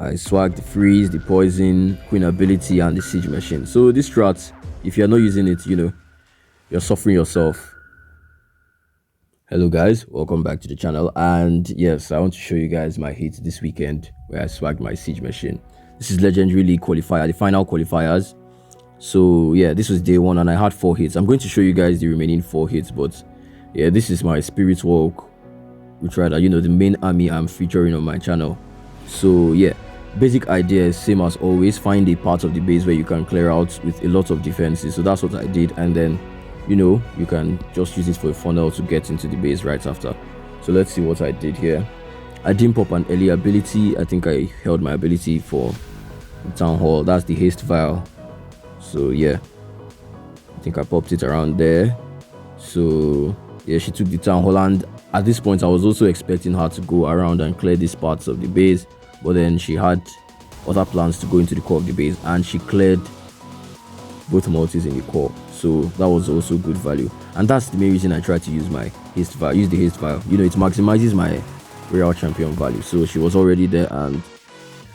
I swag the freeze, the poison, queen ability, and the siege machine. So this strat, if you're not using it, you're suffering yourself. Hello guys, welcome back to the channel, and yes, I want to show you guys my hits this weekend where I swagged my siege machine. This is legendary league qualifier, the final qualifiers. So yeah, this was day one and I had 4 hits. I'm going to show you guys the remaining 4 hits, but yeah, this is my spirit walk, which rather, the main army I'm featuring on my channel. So yeah, basic idea is same as always. Find a part of the base where you can clear out with a lot of defenses. So that's what I did, and then you can just use it for a funnel to get into the base right after. So let's see what I did here. I didn't pop an early ability. I think I held my ability for the town hall. That's the haste vial. So yeah, I think I popped it around there. So yeah, she took the town hall, and at this point I was also expecting her to go around and clear these parts of the base, but then she had other plans to go into the core of the base, and she cleared both multis in the core. So that was also good value, and that's the main reason I tried to use my haste vial. Use the haste vial. It maximizes my real champion value. So she was already there, and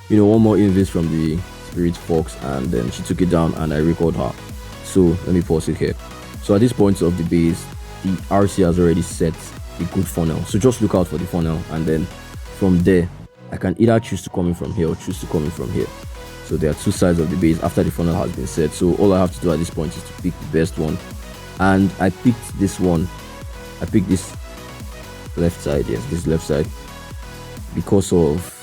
one more invis from the spirit fox, and then she took it down, and I recalled her. So let me pause it here. So at this point of the base, the RC has already set a good funnel. So just look out for the funnel, and then from there I can either choose to come in from here or choose to come in from here. So there are 2 sides of the base after the funnel has been set. So all I have to do at this point is to pick the best one, and I picked this one. I picked this left side. Yes, this left side, because of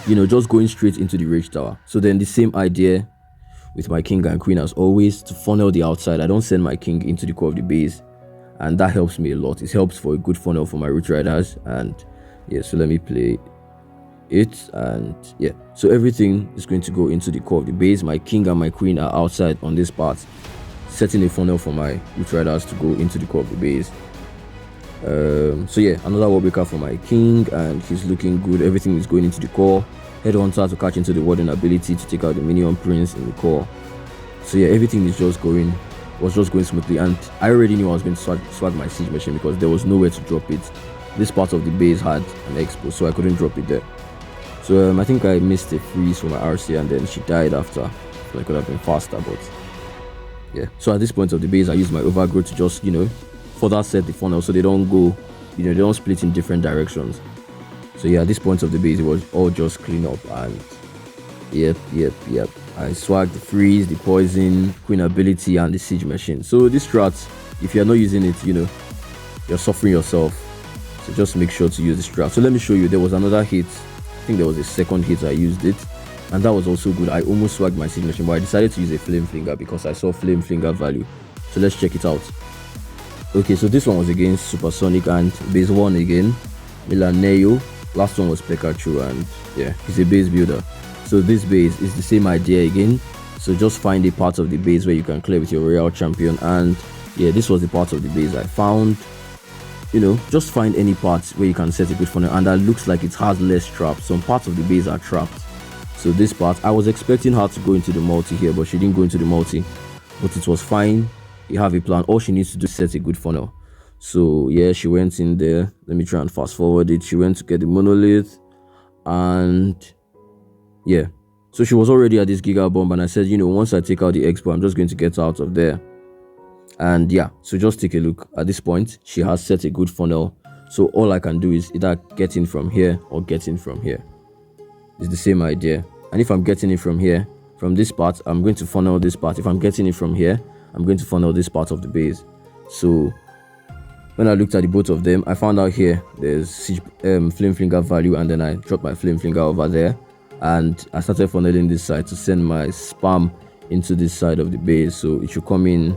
just going straight into the rage tower. So then the same idea with my king and queen as always, to funnel the outside. I don't send my king into the core of the base, and that helps me a lot. It helps for a good funnel for my root riders. And yeah, so let me play it, and yeah, so everything is going to go into the core of the base. My king and my queen are outside on this part, setting a funnel for my root riders to go into the core of the base. So yeah, another wall breaker for my king, and he's looking good. Everything is going into the core. Headhunter to catch into the warden ability to take out the minion prince in the core. So yeah, everything is just going smoothly, and I already knew I was going to swag my siege machine because there was nowhere to drop it. This part of the base had an expo, so I couldn't drop it there. So I think I missed a freeze for my RC, and then she died after. So I could have been faster, but yeah. So at this point of the base, I use my overgrowth to just further set the funnel so they don't go, they don't split in different directions. So yeah, at this point of the base, it was all just clean up, and yep. I swagged the freeze, the poison, queen ability, and the siege machine. So this strat, if you're not using it, you're suffering yourself. So just make sure to use this strat. So let me show you. There was another hit. I think there was a second hit I used it, and that was also good. I almost swagged my siege machine, but I decided to use a flame flinger because I saw flame flinger value. So let's check it out. Okay, so this one was against Supersonic and base 1 again, Milaneo. Last one was Pikachu, and yeah, he's a base builder. So this base is the same idea again. So just find a part of the base where you can clear with your royal champion, and yeah, this was the part of the base I found. Just find any parts where you can set a good funnel, and that looks like it has less traps. Some parts of the base are trapped. So this part, I was expecting her to go into the multi here, but she didn't go into the multi. But it was fine. You have a plan. All she needs to do is set a good funnel. So yeah, she went in there. Let me try and fast forward it. She went to get the monolith, and yeah, so she was already at this giga bomb, and I said, once I take out the expo, I'm just going to get out of there. And yeah, so just take a look. At this point, she has set a good funnel, so all I can do is either get in from here or get in from here. It's the same idea. And if I'm getting it from here, from this part, I'm going to funnel this part. If I'm getting it from here, I'm going to funnel this part of the base. So when I looked at the both of them, I found out here there's flame flinger value, and then I dropped my flame flinger over there, and I started funneling this side to send my spam into this side of the base. So it should come in.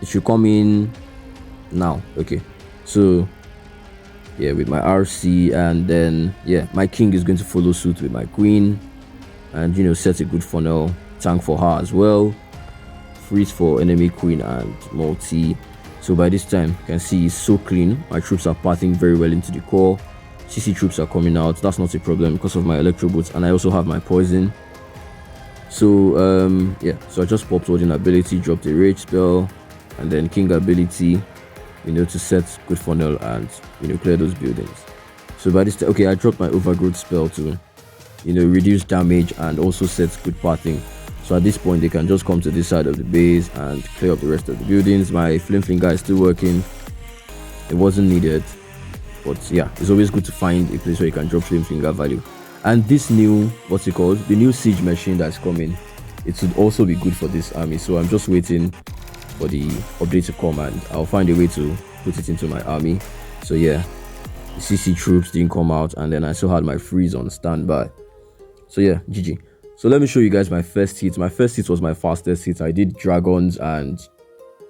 It should come in now. Okay, so yeah, with my RC, and then yeah, my king is going to follow suit with my queen, and set a good funnel, tank for her as well, freeze for enemy queen, and multi. So by this time, you can see it's so clean. My troops are pathing very well into the core. CC troops are coming out. That's not a problem because of my electro boots, and I also have my poison. So yeah, so I just popped holding ability, dropped a rage spell, and then king ability, to set good funnel and clear those buildings. So by this time, okay, I dropped my overgrowth spell to, reduce damage and also set good pathing. So at this point, they can just come to this side of the base and clear up the rest of the buildings. My flame flinger is still working. It wasn't needed, but yeah, it's always good to find a place where you can drop flame flinger value. And this new, the new siege machine that's coming, it should also be good for this army. So I'm just waiting for the update to come and I'll find a way to put it into my army. So yeah, the CC troops didn't come out, and then I still had my freeze on standby. So yeah, GG. So let me show you guys my first hit. My first hit was my fastest hit. I did dragons and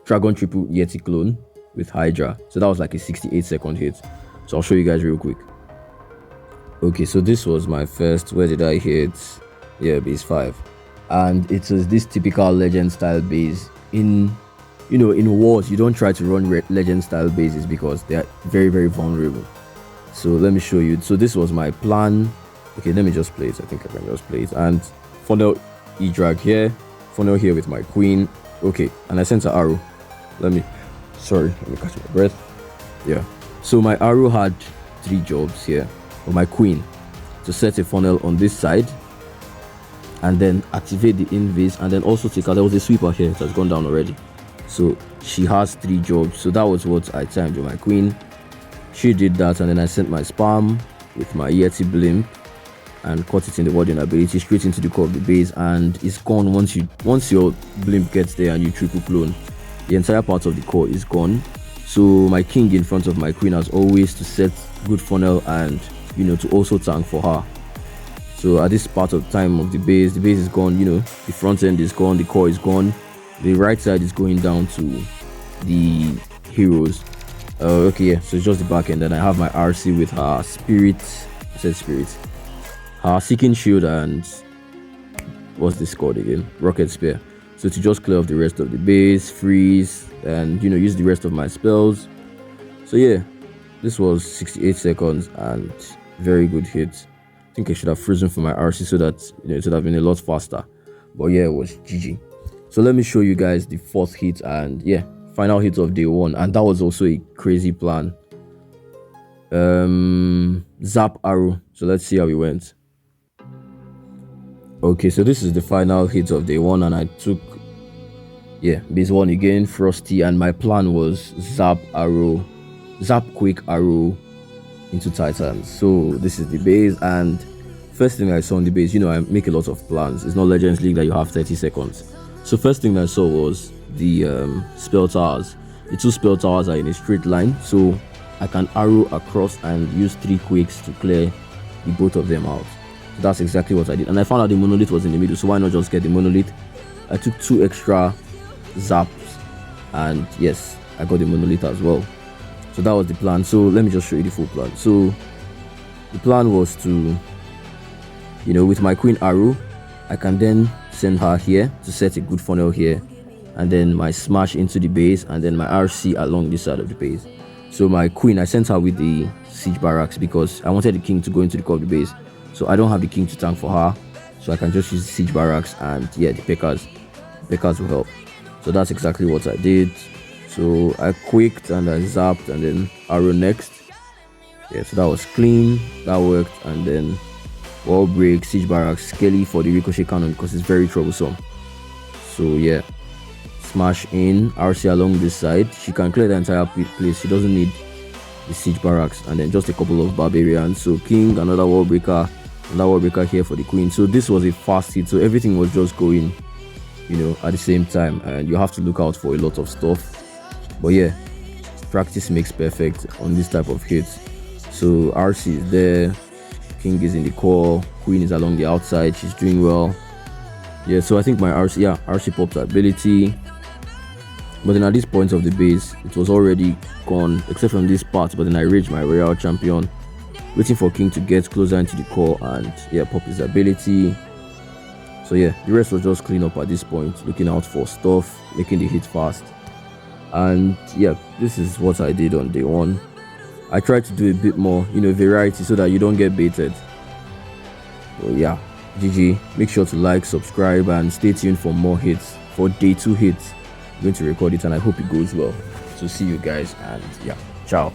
dragon triple Yeti clone with Hydra. So that was like a 68-second hit. So I'll show you guys real quick. Okay, so this was my first. Where did I hit? Yeah, base 5. And it was this typical legend style base. In wars, you don't try to run legend style bases because they are very, very vulnerable. So let me show you. So this was my plan. Okay, let me just play it. I think I can just play it. And funnel E-drag here, funnel here with my queen. Okay, and I sent an arrow. Let me catch my breath. Yeah, so my arrow had 3 jobs here for my queen to set a funnel on this side and then activate the invis, and then also take out, there was a sweeper here, it has gone down already. So she has 3 jobs. So that was what I timed with my queen. She did that, and then I sent my spam with my Yeti blimp and caught it in the warding ability straight into the core of the base, and it's gone once your blimp gets there and you triple clone. The entire part of the core is gone. So my king in front of my queen has always to set good funnel and to also tank for her. So at this part of time of the base is gone. The front end is gone, the core is gone, the right side is going down to the heroes. Okay, yeah, so it's just the back end. Then I have my RC with her spirit, her seeking shield, and what's this called again? Rocket spear. So to just clear off the rest of the base, freeze, and use the rest of my spells. So yeah, this was 68 seconds and very good hit. I think I should have frozen for my RC so that it would have been a lot faster. But yeah, it was GG. So let me show you guys the 4th hit, and yeah, final hit of day 1, and that was also a crazy plan. ZAP Arrow. So let's see how it went. Okay, so this is the final hit of day 1, and I took base 1 again, Frosty, and my plan was ZAP quick arrow into Titans. So this is the base, and first thing I saw on the base, I make a lot of plans. It's not Legends League that you have 30 seconds. So first thing I saw was the spell towers. The 2 spell towers are in a straight line, so I can arrow across and use 3 quicks to clear the both of them out. So that's exactly what I did, and I found out the monolith was in the middle, so why not just get the monolith? I took 2 extra zaps, and yes, I got the monolith as well. So that was the plan. So let me just show you the full plan. So the plan was to, with my queen arrow, I can then send her here to set a good funnel here, and then my smash into the base, and then my RC along this side of the base. So my queen, I sent her with the siege barracks because I wanted the king to go into the core of the base. So I don't have the king to tank for her, so I can just use the siege barracks, and yeah, the Pekkers will help. So that's exactly what I did. So I quicked and I zapped and then arrow next. Yeah, so that was clean, that worked. And then wall break, siege barracks, skelly for the ricochet cannon because it's very troublesome. So yeah, smash in, RC along this side. She can clear the entire place. She doesn't need the siege barracks, and then just a couple of barbarians. So king, another wall breaker, another wall breaker here for the queen. So this was a fast hit, so everything was just going at the same time, and you have to look out for a lot of stuff. But yeah, practice makes perfect on this type of hits. So RC is there, king is in the core, queen is along the outside, she's doing well. Yeah, so I think my RC popped her ability, but then at this point of the base it was already gone except from this part. But then I raged my royal champion, waiting for king to get closer into the core and pop his ability. So yeah, the rest was just clean up at this point, looking out for stuff, making the hit fast. And yeah, this is what I did on day 1. I tried to do a bit more variety so that you don't get baited. So yeah, GG. Make sure to like, subscribe, and stay tuned for more hits. For day 2 hits, I'm going to record it, and I hope it goes well. So see you guys, and yeah, ciao.